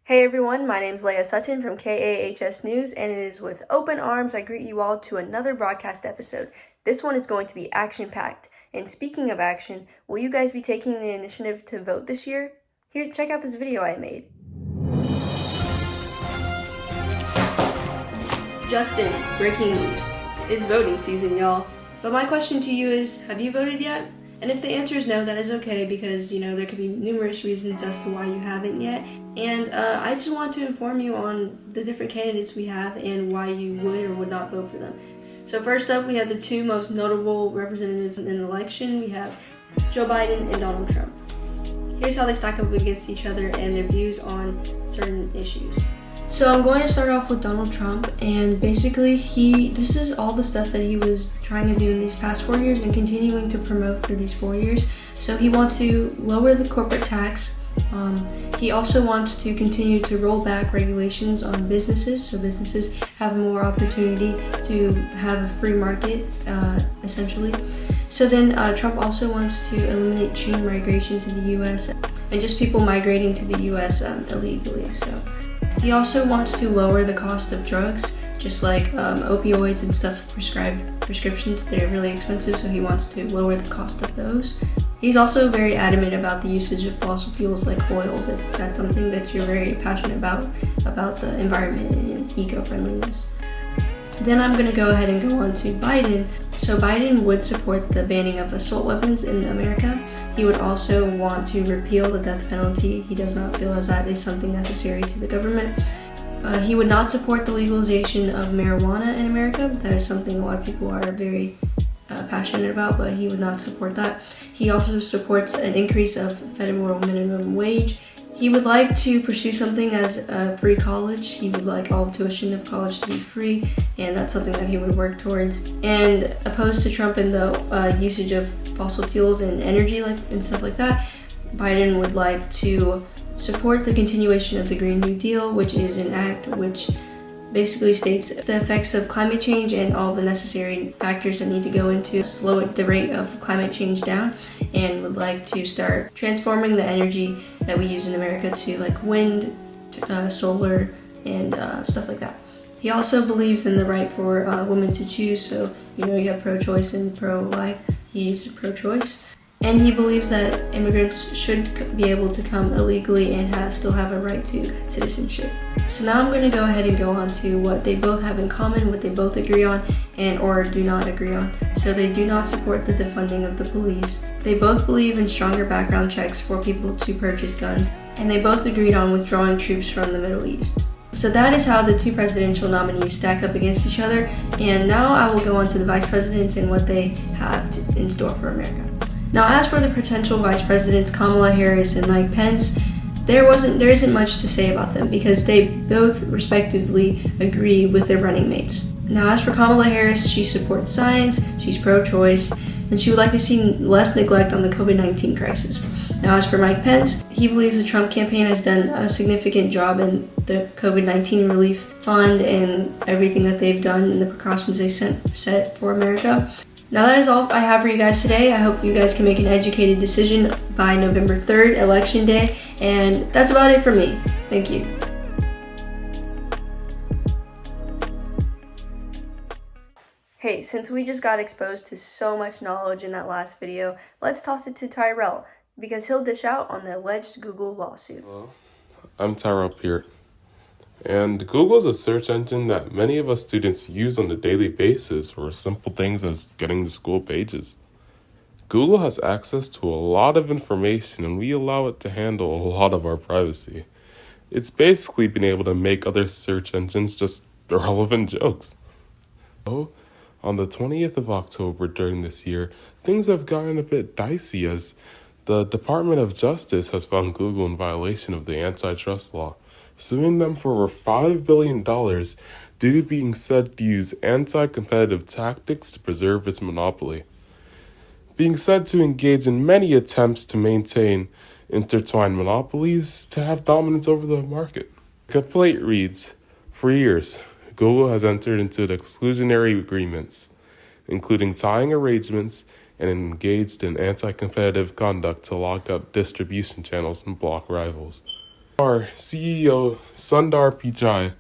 Hey everyone, my name is Leah Sutton from KAHS News, and it is with open arms I greet you all to another broadcast episode. This one is going to be action-packed. And speaking of action, will you guys be taking the initiative to vote this year? Here, check out this video I made. Justin, breaking news. It's voting season, y'all. But my question to you is, have you voted yet? And if the answer is no, that is okay because, there could be numerous reasons as to why you haven't yet. And I just want to inform you on the different candidates we have and why you would or would not vote for them. So first up, we have the two most notable representatives in the election. We have Joe Biden and Donald Trump. Here's how they stack up against each other and their views on certain issues. So I'm going to start off with Donald Trump, and basically this is all the stuff that he was trying to do in these past 4 years and continuing to promote for these 4 years. So he wants to lower the corporate tax. He also wants to continue to roll back regulations on businesses, so businesses have more opportunity to have a free market, essentially. So then Trump also wants to eliminate chain migration to the U.S. and just people migrating to the U.S. Illegally. So he also wants to lower the cost of drugs, just like opioids and stuff, prescriptions. They're really expensive, so he wants to lower the cost of those. He's also very adamant about the usage of fossil fuels like oils, if that's something that you're very passionate about the environment and eco-friendliness. Then I'm going to go ahead and go on to Biden. So Biden would support the banning of assault weapons in America. He would also want to repeal the death penalty. He does not feel as that is something necessary to the government. He would not support the legalization of marijuana in America. That is something a lot of people are very passionate about, but he would not support that. He also supports an increase of federal minimum wage. He would like to pursue something as free college. He would like all tuition of college to be free, and that's something that he would work towards. And opposed to Trump and the usage of fossil fuels and energy and stuff like that, Biden would like to support the continuation of the Green New Deal, which is an act which basically states the effects of climate change and all the necessary factors that need to go into slow the rate of climate change down, and would like to start transforming the energy that we use in America to like wind, solar, and stuff like that. He also believes in the right for women to choose, so you have pro-choice and pro-life. He's pro-choice. And he believes that immigrants should be able to come illegally and still have a right to citizenship. So now I'm going to go ahead and go on to what they both have in common, what they both agree on or do not agree on. So they do not support the defunding of the police. They both believe in stronger background checks for people to purchase guns. And they both agreed on withdrawing troops from the Middle East. So that is how the two presidential nominees stack up against each other. And now I will go on to the vice presidents and what they have in store for America. Now, as for the potential vice presidents, Kamala Harris and Mike Pence, there isn't much to say about them because they both respectively agree with their running mates. Now, as for Kamala Harris, she supports science, she's pro-choice, and she would like to see less neglect on the COVID-19 crisis. Now, as for Mike Pence, he believes the Trump campaign has done a significant job in the COVID-19 relief fund and everything that they've done and the precautions they set for America. Now that is all I have for you guys today. I hope you guys can make an educated decision by November 3rd, Election Day. And that's about it for me. Thank you. Hey, since we just got exposed to so much knowledge in that last video, let's toss it to Tyrell, because he'll dish out on the alleged Google lawsuit. Hello, I'm Tyrell Peart. And Google is a search engine that many of us students use on a daily basis for simple things as getting to school pages. Google has access to a lot of information and we allow it to handle a lot of our privacy. It's basically been able to make other search engines just irrelevant jokes. So, on the 20th of October during this year, things have gotten a bit dicey as the Department of Justice has found Google in violation of the antitrust law, suing them for over $5 billion due to being said to use anti-competitive tactics to preserve its monopoly. Being said to engage in many attempts to maintain intertwined monopolies to have dominance over the market. The complaint reads, for years, Google has entered into exclusionary agreements, including tying arrangements, and engaged in anti-competitive conduct to lock up distribution channels and block rivals. Our CEO, Sundar Pichai,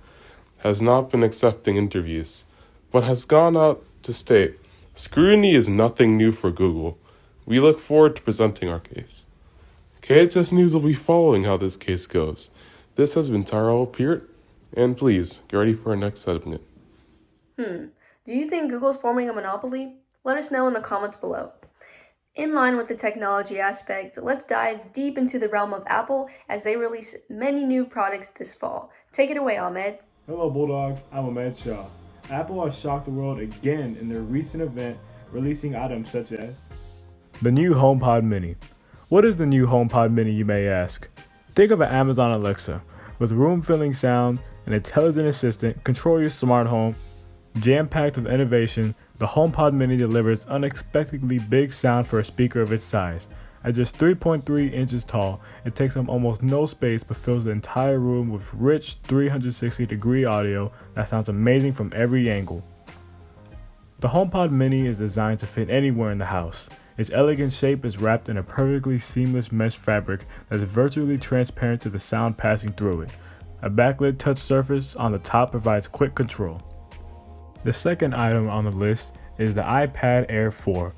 has not been accepting interviews, but has gone out to state, scrutiny is nothing new for Google. We look forward to presenting our case. KHS News will be following how this case goes. This has been Tyrell Peart, and please, get ready for our next segment. Do you think Google's forming a monopoly? Let us know in the comments below. In line with the technology aspect, let's dive deep into the realm of Apple as they release many new products this fall. Take it away, Ahmed. Hello Bulldogs, I'm Ahmed Shah. Apple has shocked the world again in their recent event, releasing items such as the new HomePod Mini. What is the new HomePod Mini, you may ask? Think of an Amazon Alexa with room-filling sound, an intelligent assistant, control your smart home. Jam-packed with innovation, the HomePod Mini delivers unexpectedly big sound for a speaker of its size. At just 3.3 inches tall, it takes up almost no space but fills the entire room with rich 360-degree audio that sounds amazing from every angle. The HomePod Mini is designed to fit anywhere in the house. Its elegant shape is wrapped in a perfectly seamless mesh fabric that is virtually transparent to the sound passing through it. A backlit touch surface on the top provides quick control. The second item on the list is the iPad Air 4.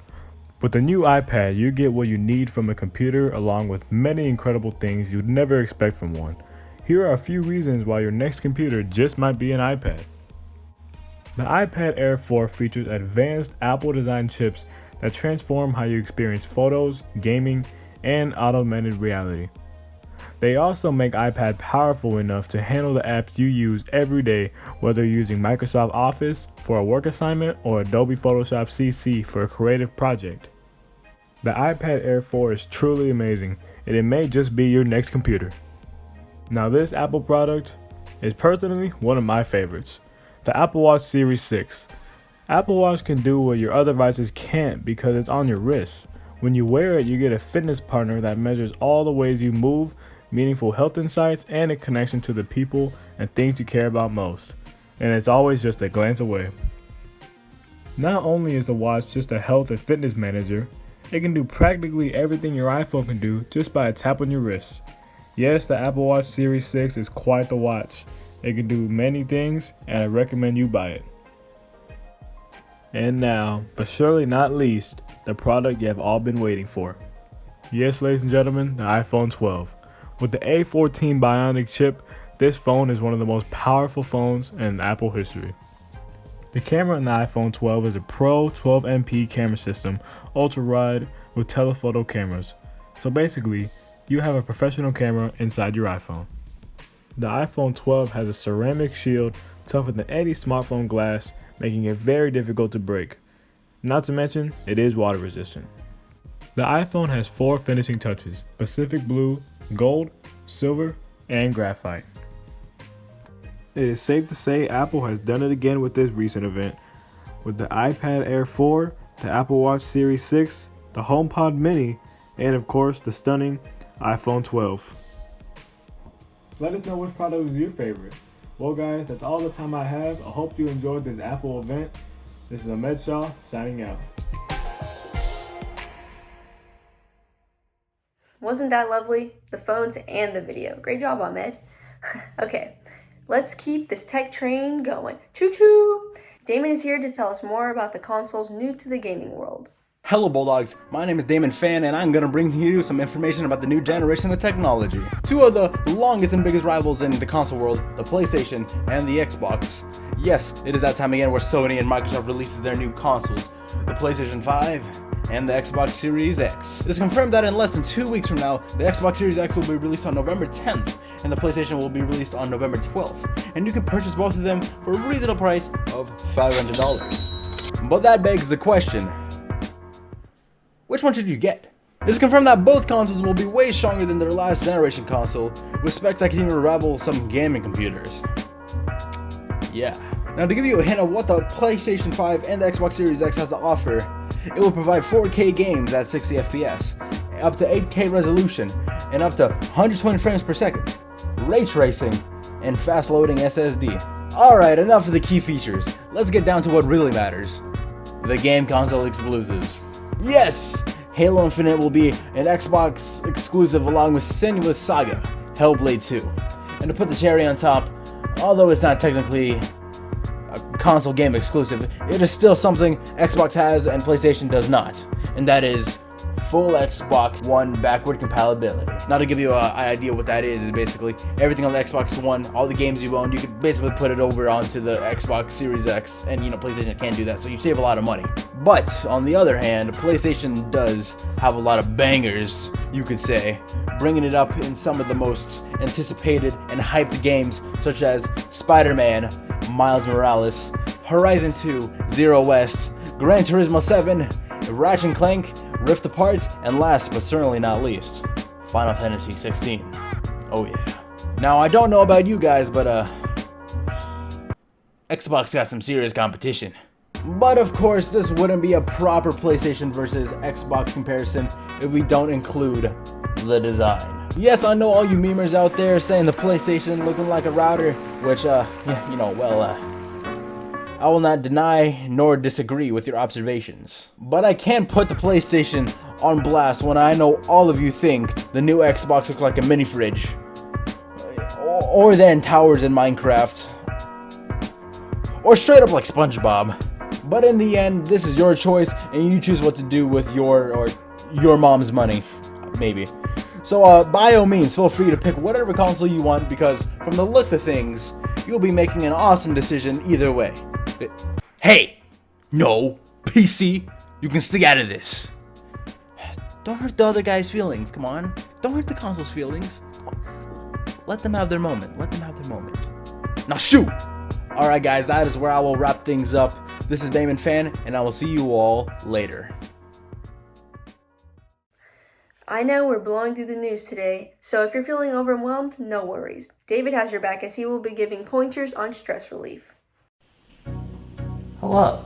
With the new iPad, you get what you need from a computer along with many incredible things you'd never expect from one. Here are a few reasons why your next computer just might be an iPad. The iPad Air 4 features advanced Apple-designed chips that transform how you experience photos, gaming, and augmented reality. They also make iPad powerful enough to handle the apps you use every day, whether you're using Microsoft Office for a work assignment or Adobe Photoshop CC for a creative project. The iPad Air 4 is truly amazing, and it may just be your next computer. Now this Apple product is personally one of my favorites, the Apple Watch Series 6. Apple Watch can do what your other devices can't because it's on your wrist. When you wear it, you get a fitness partner that measures all the ways you move, meaningful health insights, and a connection to the people and things you care about most. And it's always just a glance away. Not only is the watch just a health and fitness manager, it can do practically everything your iPhone can do just by a tap on your wrist. Yes, the Apple Watch Series 6 is quite the watch. It can do many things, and I recommend you buy it. And now, but surely not least, the product you have all been waiting for. Yes, ladies and gentlemen, the iPhone 12. With the A14 Bionic chip, this phone is one of the most powerful phones in Apple history. The camera in the iPhone 12 is a Pro 12MP camera system, ultra-wide with telephoto cameras. So basically, you have a professional camera inside your iPhone. The iPhone 12 has a ceramic shield tougher than any smartphone glass, making it very difficult to break. Not to mention, it is water resistant. The iPhone has 4 finishing touches: Pacific Blue, Gold, Silver, and Graphite. It is safe to say Apple has done it again with this recent event. With the iPad Air 4, the Apple Watch Series 6, the HomePod Mini, and of course the stunning iPhone 12. Let us know which product was your favorite. Well guys, that's all the time I have. I hope you enjoyed this Apple event. This is Ahmed Shah signing out. Wasn't that lovely? The phones and the video. Great job, Ahmed. Okay, let's keep this tech train going. Choo-choo! Damon is here to tell us more about the consoles new to the gaming world. Hello Bulldogs, my name is Damon Fan and I'm going to bring you some information about the new generation of technology. Two of the longest and biggest rivals in the console world, the PlayStation and the Xbox. Yes, it is that time again where Sony and Microsoft releases their new consoles, the PlayStation 5 and the Xbox Series X. It is confirmed that in less than 2 weeks from now, the Xbox Series X will be released on November 10th and the PlayStation will be released on November 12th. And you can purchase both of them for a reasonable price of $500. But that begs the question, which one should you get? It is confirmed that both consoles will be way stronger than their last generation console, with specs that can even rival some gaming computers. Yeah. Now to give you a hint of what the PlayStation 5 and the Xbox Series X has to offer, it will provide 4K games at 60 FPS, up to 8K resolution, and up to 120 frames per second, ray tracing, and fast loading SSD. Alright, enough of the key features. Let's get down to what really matters. The game console exclusives. Yes! Halo Infinite will be an Xbox exclusive along with Senua's Saga, Hellblade 2. And to put the cherry on top, although it's not technically a console game exclusive, it is still something Xbox has and PlayStation does not, and that is full Xbox One backward compatibility. Now to give you an idea what that is basically everything on the Xbox One, all the games you own, you could basically put it over onto the Xbox Series X, and PlayStation can't do that, so you save a lot of money. But on the other hand, PlayStation does have a lot of bangers, you could say, bringing it up in some of the most anticipated and hyped games such as Spider-Man, Miles Morales, Horizon 2, Zero West, Gran Turismo 7, Ratchet & Clank, Rift Apart, and last but certainly not least, Final Fantasy 16. Oh yeah. Now I don't know about you guys, but Xbox got some serious competition. But of course, this wouldn't be a proper PlayStation versus Xbox comparison if we don't include the design. Yes, I know all you memers out there saying the PlayStation looking like a router, which I will not deny nor disagree with your observations. But I can't put the PlayStation on blast when I know all of you think the new Xbox looks like a mini fridge. Or then towers in Minecraft. Or straight up like SpongeBob. But in the end, this is your choice and you choose what to do with your mom's money. Maybe. So by all means, feel free to pick whatever console you want because from the looks of things, you'll be making an awesome decision either way. Hey! No! PC! You can stay out of this! Don't hurt the other guy's feelings, come on. Don't hurt the console's feelings. Let them have their moment. Let them have their moment. Now shoot! Alright guys, that is where I will wrap things up. This is Damon Fan, and I will see you all later. I know we're blowing through the news today, so if you're feeling overwhelmed, no worries. David has your back as he will be giving pointers on stress relief. Hello.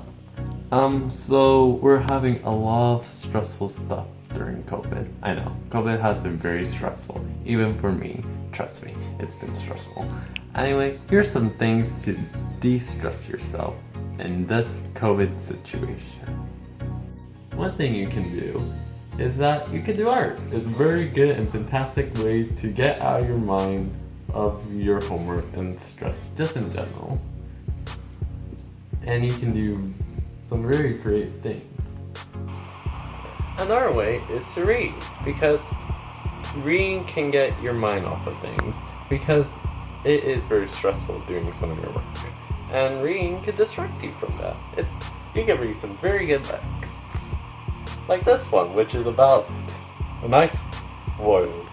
So we're having a lot of stressful stuff during COVID. I know, COVID has been very stressful, even for me. Trust me, it's been stressful. Anyway, here's some things to de-stress yourself in this COVID situation. One thing you can do is that you can do art. It's a very good and fantastic way to get out of your mind of your homework and stress just in general. And you can do some very great things. Another way is to read, because reading can get your mind off of things, because it is very stressful doing some of your work. And reading can distract you from that. You can read some very good books. Like this one, which is about a nice world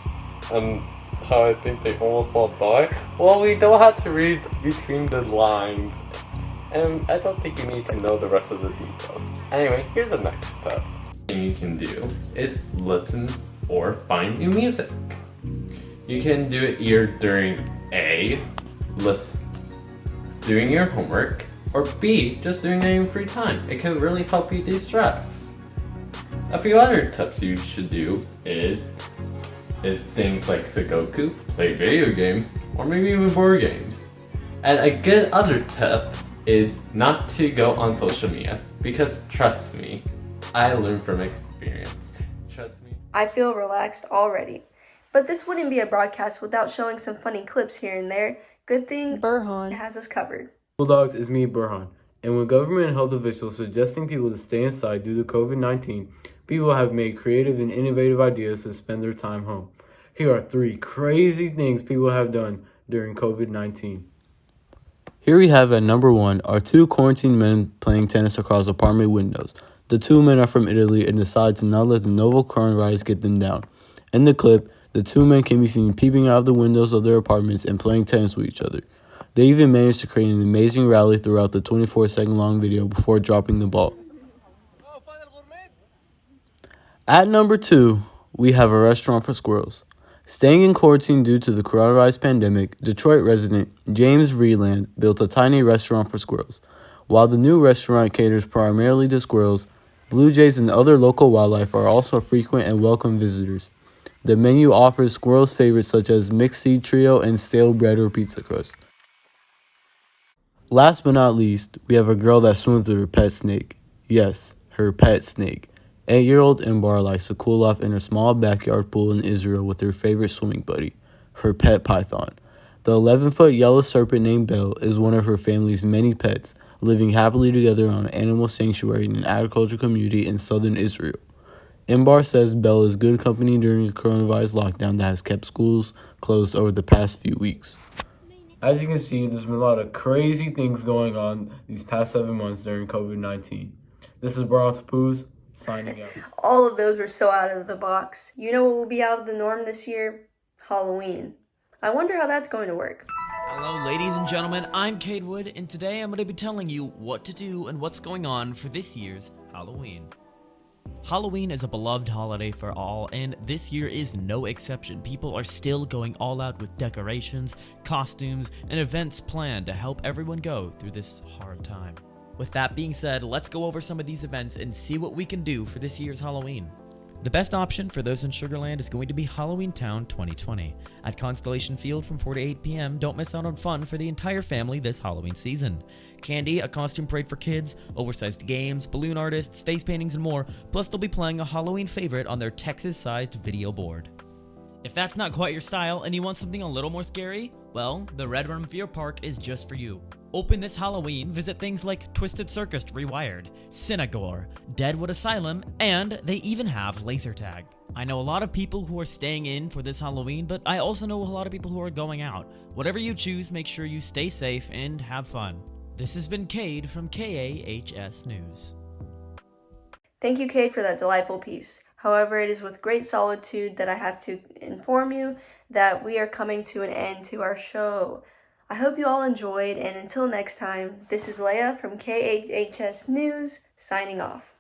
and how I think they almost all die. Well, we don't have to read between the lines, and I don't think you need to know the rest of the details. Anyway, here's the next step. Thing you can do is listen or find new music. You can do it either during A, doing your homework, or B, just doing it in free time. It can really help you de-stress. A few other tips you should do is things like Sudoku, play video games, or maybe even board games. And a good other tip is not to go on social media, because trust me, I learned from experience. Trust me. I feel relaxed already. But this wouldn't be a broadcast without showing some funny clips here and there. Good thing Burhan has us covered. Bulldogs, it's me, Burhan. And when government and health officials suggesting people to stay inside due to COVID-19, people have made creative and innovative ideas to spend their time home. Here are 3 crazy things people have done during COVID-19. Here we have at number 1 are 2 quarantined men playing tennis across apartment windows. The 2 men are from Italy and decide to not let the novel coronavirus get them down. In the clip, the 2 men can be seen peeping out of the windows of their apartments and playing tennis with each other. They even managed to create an amazing rally throughout the 24-second long video before dropping the ball. At number 2, we have a restaurant for squirrels. Staying in quarantine due to the coronavirus pandemic, Detroit resident James Vreeland built a tiny restaurant for squirrels. While the new restaurant caters primarily to squirrels, blue jays and other local wildlife are also frequent and welcome visitors. The menu offers squirrels' favorites such as mixed seed trio and stale bread or pizza crust. Last but not least, we have a girl that swims with her pet snake. Yes, her pet snake. 8-year-old Imbar likes to cool off in her small backyard pool in Israel with her favorite swimming buddy, her pet python. The 11-foot yellow serpent named Belle is one of her family's many pets, living happily together on an animal sanctuary in an agricultural community in southern Israel. Embar says Belle is good company during the coronavirus lockdown that has kept schools closed over the past few weeks. As you can see, there's been a lot of crazy things going on these past 7 months during COVID-19. This is Brian Tapuz, signing out. All of those were so out of the box. You know what will be out of the norm this year? Halloween. I wonder how that's going to work. Hello, ladies and gentlemen, I'm Cade Wood, and today I'm going to be telling you what to do and what's going on for this year's Halloween. Halloween is a beloved holiday for all, and this year is no exception. People are still going all out with decorations, costumes, and events planned to help everyone go through this hard time. With that being said, let's go over some of these events and see what we can do for this year's Halloween. The best option for those in Sugar Land is going to be Halloween Town 2020. At Constellation Field from 4 to 8 p.m., don't miss out on fun for the entire family this Halloween season. Candy, a costume parade for kids, oversized games, balloon artists, face paintings, and more, plus they'll be playing a Halloween favorite on their Texas-sized video board. If that's not quite your style and you want something a little more scary, well, the Red Run Fear Park is just for you. Open this Halloween, visit things like Twisted Circus Rewired, Cinegore, Deadwood Asylum, and they even have laser tag. I know a lot of people who are staying in for this Halloween, but I also know a lot of people who are going out. Whatever you choose, make sure you stay safe and have fun. This has been Cade from KAHS News. Thank you, Cade, for that delightful piece. However, it is with great solitude that I have to inform you that we are coming to an end to our show. I hope you all enjoyed, and until next time, this is Leia from KAHS News, signing off.